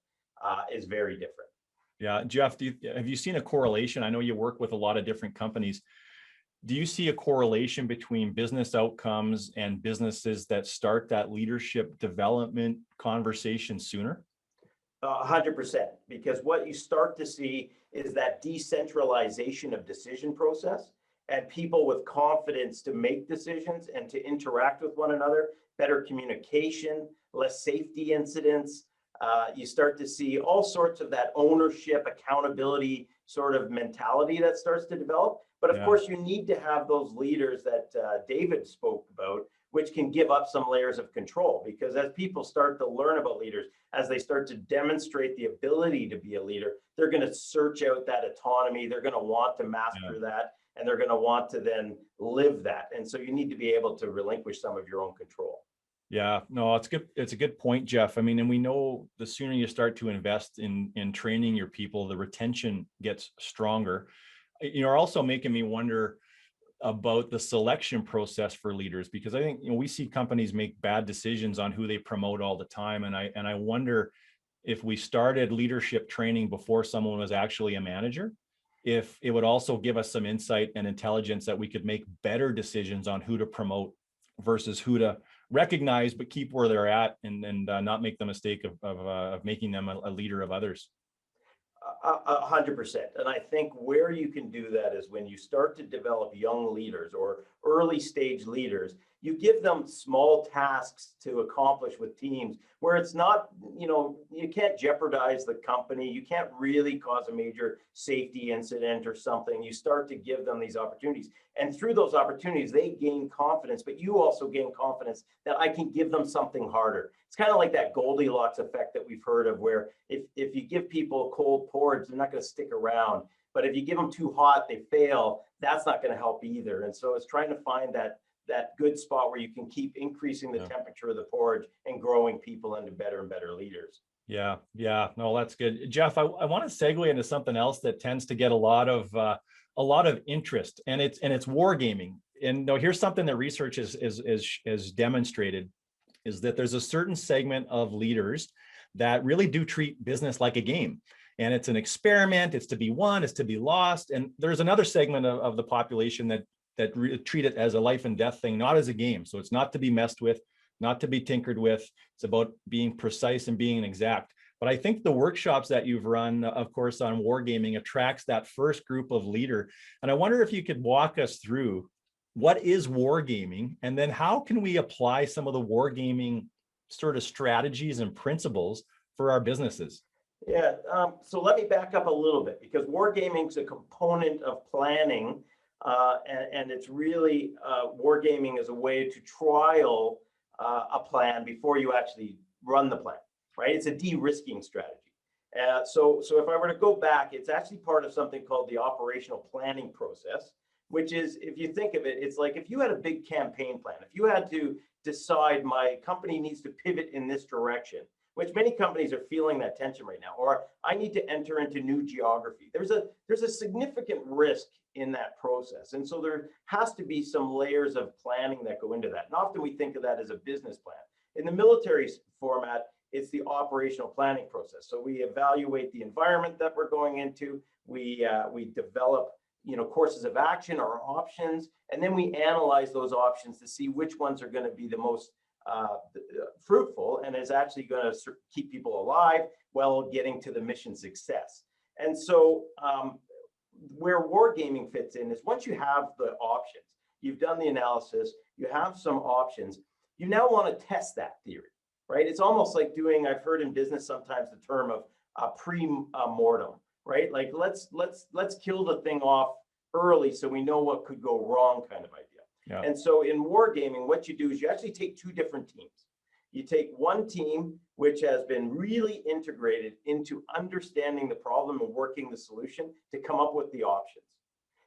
is very different. Yeah, Jeff, have you seen a correlation? I know you work with a lot of different companies. Do you see a correlation between business outcomes and businesses that start that leadership development conversation sooner? 100%, because what you start to see is that decentralization of decision process and people with confidence to make decisions and to interact with one another, better communication, less safety incidents. You start to see all sorts of that ownership, accountability sort of mentality that starts to develop. But of course, you need to have those leaders that David spoke about, which can give up some layers of control. Because as people start to learn about leaders, as they start to demonstrate the ability to be a leader, they're going to search out that autonomy. They're going to want to master that. and they're going to want to then live that. And so you need to be able to relinquish some of your own control. Yeah, no, it's good. It's a good point, Jeff. I mean, and we know the sooner you start to invest in training your people, the retention gets stronger. You're also making me wonder about the selection process for leaders, because I think, we see companies make bad decisions on who they promote all the time. And I wonder if we started leadership training before someone was actually a manager, if it would also give us some insight and intelligence that we could make better decisions on who to promote versus who to recognize but keep where they're at, and not make the mistake of making them a leader of others. 100%. And I think where you can do that is when you start to develop young leaders or early stage leaders, you give them small tasks to accomplish with teams where it's not, you can't jeopardize the company. You can't really cause a major safety incident or something. You start to give them these opportunities. And through those opportunities, they gain confidence, but you also gain confidence that I can give them something harder. It's kind of like that Goldilocks effect that we've heard of, where if you give people cold porridge, they're not going to stick around. But if you give them too hot, they fail. That's not going to help either. And so it's trying to find that good spot where you can keep increasing the temperature of the porridge and growing people into better and better leaders. Yeah. No, that's good. Jeff, I want to segue into something else that tends to get a lot of interest, and it's wargaming. And here's something that research is demonstrated, is that there's a certain segment of leaders that really do treat business like a game. And it's an experiment, it's to be won, it's to be lost. And there's another segment of the population that treat it as a life and death thing, not as a game. So it's not to be messed with, not to be tinkered with. It's about being precise and being exact. But I think the workshops that you've run, of course, on wargaming attracts that first group of leader. And I wonder if you could walk us through what is wargaming, and then how can we apply some of the wargaming sort of strategies and principles for our businesses? Yeah, so let me back up a little bit, because wargaming is a component of planning. And it's really wargaming is a way to trial a plan before you actually run the plan, right? It's a de-risking strategy. So if I were to go back, it's actually part of something called the operational planning process, which is, if you think of it, it's like if you had a big campaign plan, if you had to decide my company needs to pivot in this direction, which many companies are feeling that tension right now, or I need to enter into new geography. There's a significant risk in that process. And so there has to be some layers of planning that go into that. And often we think of that as a business plan. In the military format, it's the operational planning process. So we evaluate the environment that we're going into. We develop courses of action or options, and then we analyze those options to see which ones are going to be the most fruitful and is actually going to keep people alive while getting to the mission success. And so where wargaming fits in is, once you have the options, you've done the analysis, you have some options, you now want to test that theory, right? It's almost like doing, I've heard in business sometimes the term of pre-mortem, right? Like let's kill the thing off early so we know what could go wrong, kind of idea. Yeah. And so in wargaming, what you do is you actually take two different teams. You take one team which has been really integrated into understanding the problem and working the solution to come up with the options.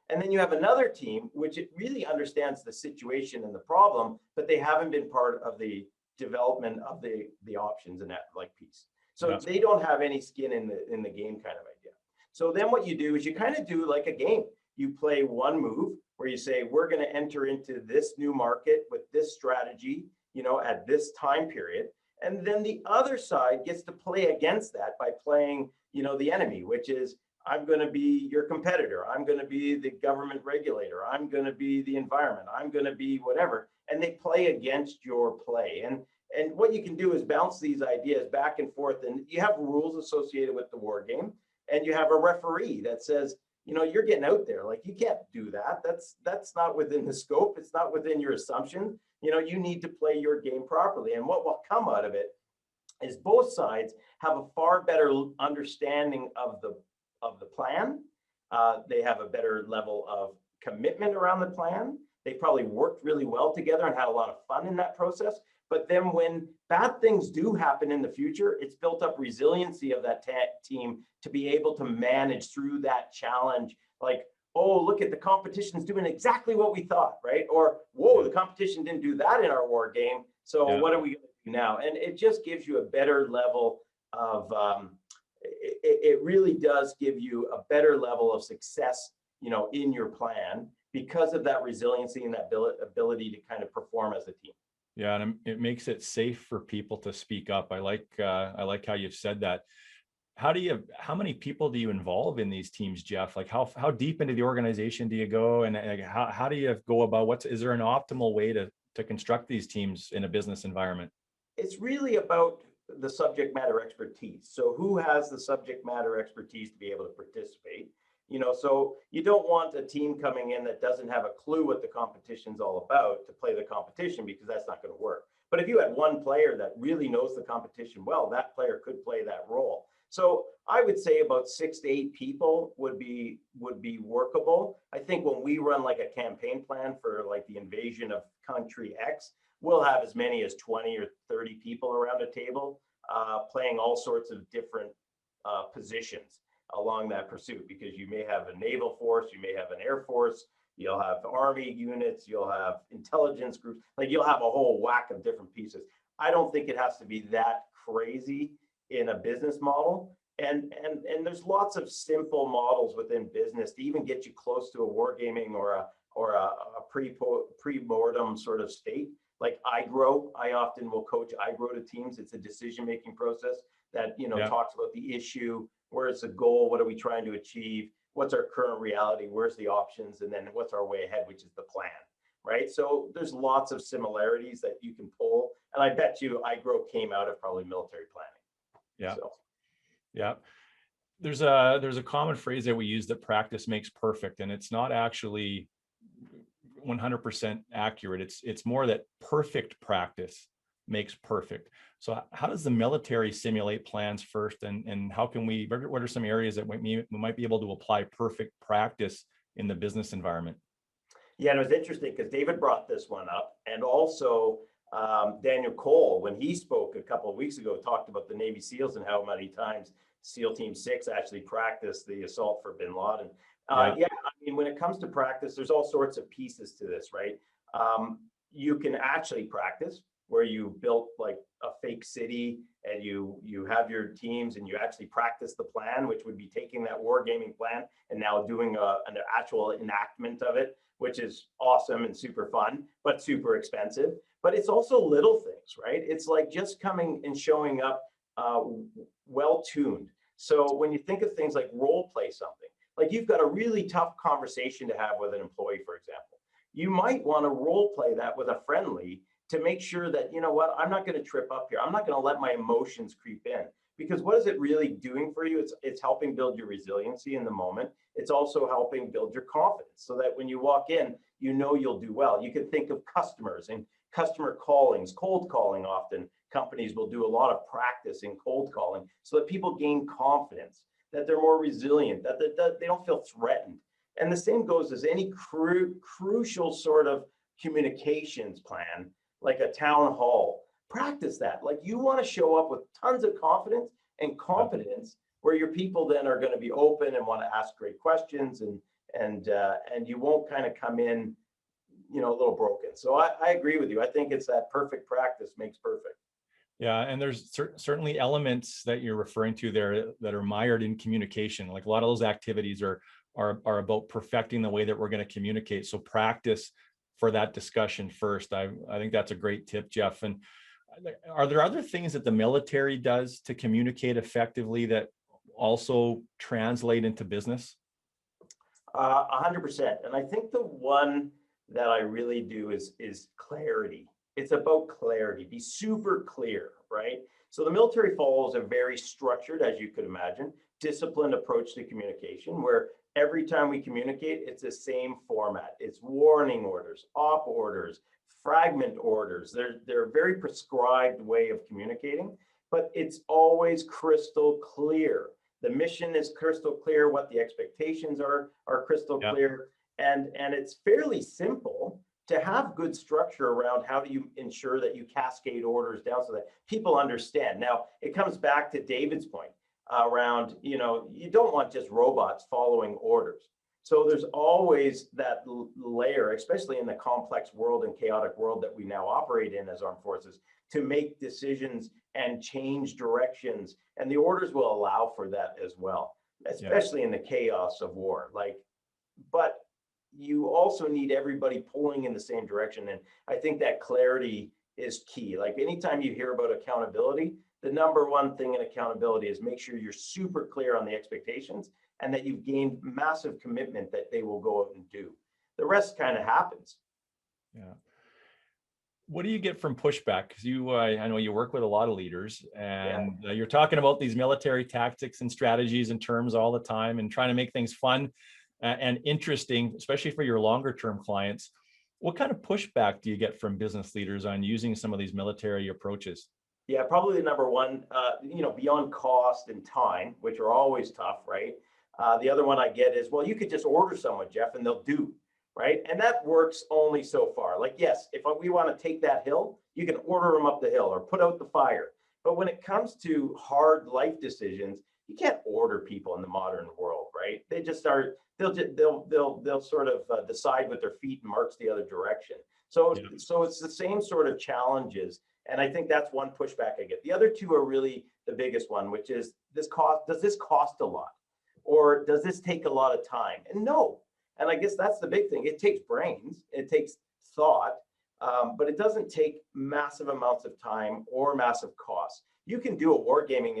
And then you have another team which it really understands the situation and the problem, but they haven't been part of the development of the options in that piece. So they don't have any skin in the game, kind of idea. So then what you do is you kind of do like a game. You play one move where you say, we're going to enter into this new market with this strategy, at this time period. And then the other side gets to play against that by playing, the enemy, which is, I'm going to be your competitor. I'm going to be the government regulator. I'm going to be the environment. I'm going to be whatever. And they play against your play. And what you can do is bounce these ideas back and forth. And you have rules associated with the war game. And you have a referee that says, you're getting out there. Like, you can't do that. That's not within the scope. It's not within your assumption. You need to play your game properly. And what will come out of it is both sides have a far better understanding of the plan. They have a better level of commitment around the plan. They probably worked really well together and had a lot of fun in that process. But then when bad things do happen in the future, it's built up resiliency of that team to be able to manage through that challenge. Like, oh, look at the competition's doing exactly what we thought, right? Or, whoa, the competition didn't do that in our war game. So what are we going to do now? And it just gives you a better level of, it really does give you a better level of success, in your plan because of that resiliency and that ability to kind of perform as a team. Yeah, and it makes it safe for people to speak up. I like how you've said that. How many people do you involve in these teams, Jeff? Like how deep into the organization do you go, and how do you go about is there an optimal way to construct these teams in a business environment? It's really about the subject matter expertise. So who has the subject matter expertise to be able to participate? So you don't want a team coming in that doesn't have a clue what the competition's all about to play the competition, because that's not going to work. But if you had one player that really knows the competition well, that player could play that role. So I would say about 6 to 8 people would be workable. I think when we run like a campaign plan for like the invasion of country X, we'll have as many as 20 or 30 people around a table playing all sorts of different positions along that pursuit, because you may have a naval force, you may have an air force, you'll have army units, you'll have intelligence groups, like you'll have a whole whack of different pieces. I don't think it has to be that crazy in a business model. And there's lots of simple models within business to even get you close to a wargaming or a pre-mortem sort of state. Like iGrow, I often will coach iGrow to teams. It's a decision-making process that, talks about the issue, where's the goal, what are we trying to achieve, what's our current reality, where's the options, and then what's our way ahead, which is the plan, right? So there's lots of similarities that you can pull. And I bet you iGrow came out of probably military planning. Yeah. So. Yeah. There's a common phrase that we use, that practice makes perfect, and it's not actually 100% accurate. It's more that perfect practice makes perfect. So how does the military simulate plans first, and how can what are some areas that we might be able to apply perfect practice in the business environment? Yeah, and it was interesting because David brought this one up, and also Daniel Cole, when he spoke a couple of weeks ago, talked about the Navy SEALs and how many times SEAL Team 6 actually practiced the assault for bin Laden. Yeah, I mean, when it comes to practice, there's all sorts of pieces to this, right? You can actually practice where you built like a fake city, and you have your teams and you actually practice the plan, which would be taking that wargaming plan and now doing an actual enactment of it, which is awesome and super fun, but super expensive. But it's also little things, right? It's like just coming and showing up well-tuned. So when you think of things like role play something, like you've got a really tough conversation to have with an employee, for example, you might want to role play that with a friendly to make sure that, you know what, I'm not going to trip up here. I'm not going to let my emotions creep in, because what is it really doing for you? It's helping build your resiliency in the moment. It's also helping build your confidence so that when you walk in, you'll do well. You can think of customers and customer callings, cold calling. Often companies will do a lot of practice in cold calling so that people gain confidence, that they're more resilient, that they don't feel threatened. And the same goes as any crucial sort of communications plan, like a town hall. Practice that. Like you want to show up with tons of confidence and competence, where your people then are going to be open and want to ask great questions, and you won't kind of come in, a little broken. So I agree with you. I think it's that perfect practice makes perfect. Yeah, and there's certainly elements that you're referring to there that are mired in communication. Like a lot of those activities are about perfecting the way that we're going to communicate. So practice for that discussion first. I think that's a great tip, Jeff. And are there other things that the military does to communicate effectively that also translate into business? 100%. And I think the one that I really do is clarity. It's about clarity. Be super clear, right? So the military follows a very structured, as you could imagine, disciplined approach to communication, where every time we communicate, it's the same format. It's warning orders, op orders, fragment orders. They're a very prescribed way of communicating, but it's always crystal clear. The mission is crystal clear. What the expectations are crystal clear. And it's fairly simple to have good structure around how do you ensure that you cascade orders down so that people understand. Now, it comes back to David's point around, you don't want just robots following orders. So there's always that layer, especially in the complex world and chaotic world that we now operate in as armed forces, to make decisions and change directions. And the orders will allow for that as well, especially in the chaos of war. But you also need everybody pulling in the same direction. And I think that clarity is key. Like anytime you hear about accountability, the number one thing in accountability is make sure you're super clear on the expectations and that you've gained massive commitment that they will go out and do. The rest kind of happens. Yeah. What do you get from pushback? Because I know you work with a lot of leaders, and you're talking about these military tactics and strategies and terms all the time, and trying to make things fun and interesting, especially for your longer term clients. What kind of pushback do you get from business leaders on using some of these military approaches? Yeah, probably the number one, beyond cost and time, which are always tough, right? The other one I get is, well, you could just order someone, Jeff, and they'll do, right? And that works only so far. Like, yes, if we want to take that hill, you can order them up the hill or put out the fire. But when it comes to hard life decisions, you can't order people in the modern world, right? They just start, they'll sort of decide with their feet and march the other direction. So it's the same sort of challenges. And I think that's one pushback I get. The other two are really the biggest one, which is does this cost a lot? Or does this take a lot of time? And no. And I guess that's the big thing. It takes brains, it takes thought, but it doesn't take massive amounts of time or massive costs. You can do a wargaming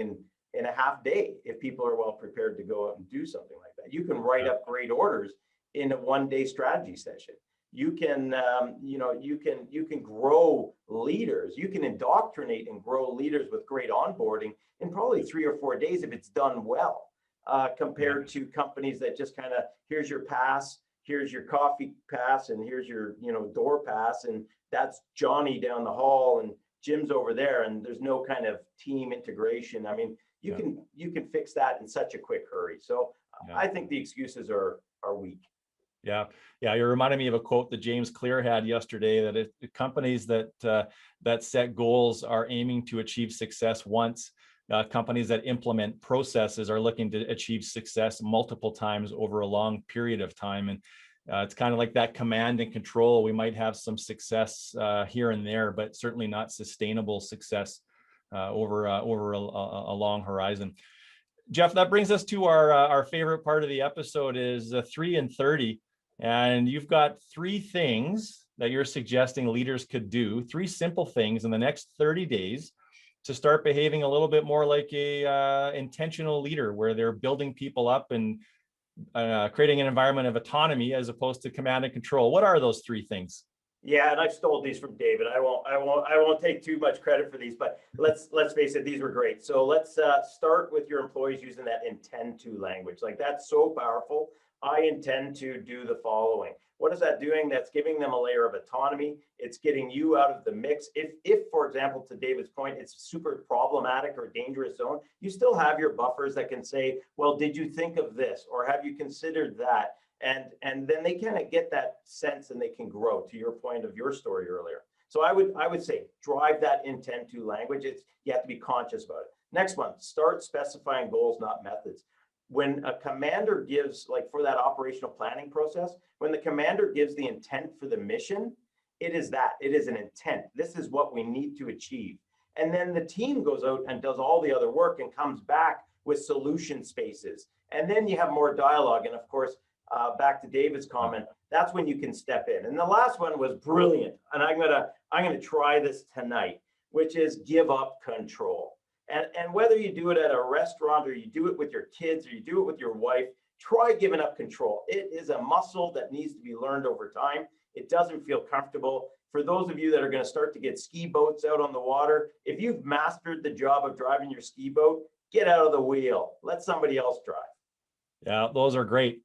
in a half day if people are well prepared to go out and do something like that. You can write up great orders in a one-day strategy session. You can, you can grow leaders. You can indoctrinate and grow leaders with great onboarding in probably 3 or 4 days if it's done well, compared to companies that just kind of, here's your pass, here's your coffee pass, and here's your, door pass, and that's Johnny down the hall and Jim's over there, and there's no kind of team integration. I mean, you can fix that in such a quick hurry. So I think the excuses are weak. Yeah. You're reminding me of a quote that James Clear had yesterday, that companies that set goals are aiming to achieve success once. Companies that implement processes are looking to achieve success multiple times over a long period of time. And it's kind of like that command and control. We might have some success here and there, but certainly not sustainable success over a long horizon. Jeff, that brings us to our favorite part of the episode, is 3 and 30. And you've got 3 things that you're suggesting leaders could do, 3 simple things in the next 30 days to start behaving a little bit more like a intentional leader, where they're building people up and creating an environment of autonomy as opposed to command and control. What are those 3 things? Yeah, and I stole these from David. I won't take too much credit for these, but let's face it, these were great. So let's start with your employees using that intend to language. Like, that's so powerful. I intend to do the following. What is that doing? That's giving them a layer of autonomy. It's getting you out of the mix. If, for example, to David's point, it's super problematic or dangerous zone, you still have your buffers that can say, well, did you think of this? Or have you considered that? And then they kind of get that sense and they can grow, to your point of your story earlier. So I would say drive that intent to language. You have to be conscious about it. Next one, start specifying goals, not methods. When a commander gives, like for that operational planning process, when the commander gives the intent for the mission, it is an intent. This is what we need to achieve. And then the team goes out and does all the other work and comes back with solution spaces. And then you have more dialogue. And of course, back to David's comment, that's when you can step in. And the last one was brilliant. And I'm gonna try this tonight, which is give up control. And whether you do it at a restaurant or you do it with your kids or you do it with your wife, try giving up control. It is a muscle that needs to be learned over time. It doesn't feel comfortable. For those of you that are going to start to get ski boats out on the water, if you've mastered the job of driving your ski boat, get out of the wheel. Let somebody else drive. Yeah, those are great.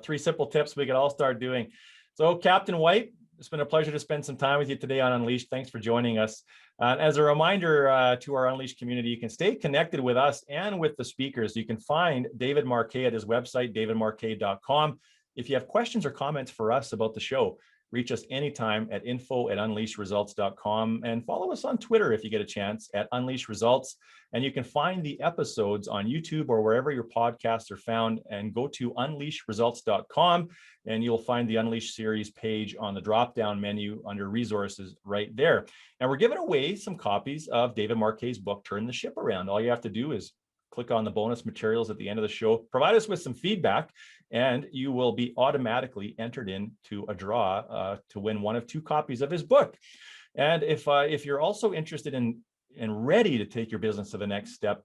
3 simple tips we could all start doing. So, Captain White, it's been a pleasure to spend some time with you today on Unleashed. Thanks for joining us. As a reminder to our Unleashed community, you can stay connected with us and with the speakers. You can find David Marquet at his website, davidmarquet.com. If you have questions or comments for us about the show, Reach us anytime at info@unleashresults.com, and follow us on Twitter if you get a chance at Unleash Results. And you can find the episodes on YouTube or wherever your podcasts are found, and go to unleashresults.com and you'll find the Unleash series page on the drop-down menu under resources right there. And we're giving away some copies of David Marquet's book, Turn the Ship Around. All you have to do is click on the bonus materials at the end of the show, provide us with some feedback, and you will be automatically entered into a draw to win one of 2 copies of his book. And if you're also interested in and ready to take your business to the next step,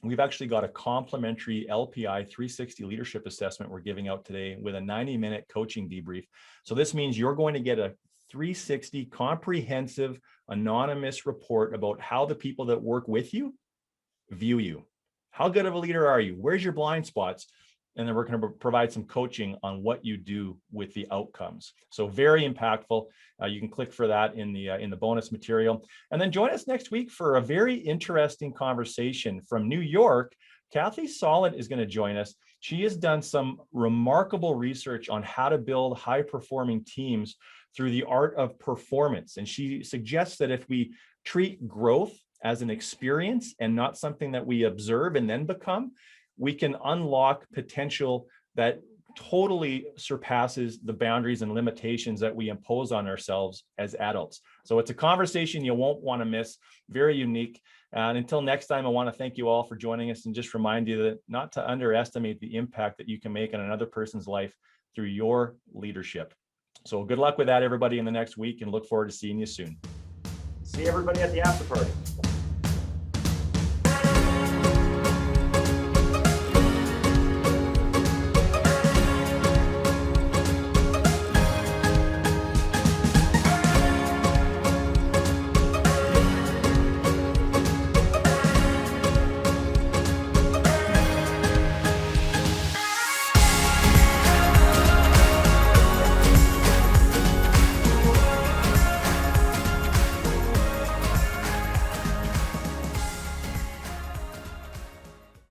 we've actually got a complimentary LPI 360 leadership assessment we're giving out today with a 90-minute coaching debrief. So this means you're going to get a 360 comprehensive anonymous report about how the people that work with you view you. How good of a leader are you? Where's your blind spots? And then we're going to provide some coaching on what you do with the outcomes. So very impactful. You can click for that in the bonus material. And then join us next week for a very interesting conversation from New York. Kathy Solid is going to join us. She has done some remarkable research on how to build high-performing teams through the art of performance. And she suggests that if we treat growth as an experience and not something that we observe and then become, we can unlock potential that totally surpasses the boundaries and limitations that we impose on ourselves as adults. So it's a conversation you won't want to miss, very unique. And until next time, I want to thank you all for joining us and just remind you that not to underestimate the impact that you can make on another person's life through your leadership. So good luck with that, everybody, in the next week, and look forward to seeing you soon. See everybody at the after party.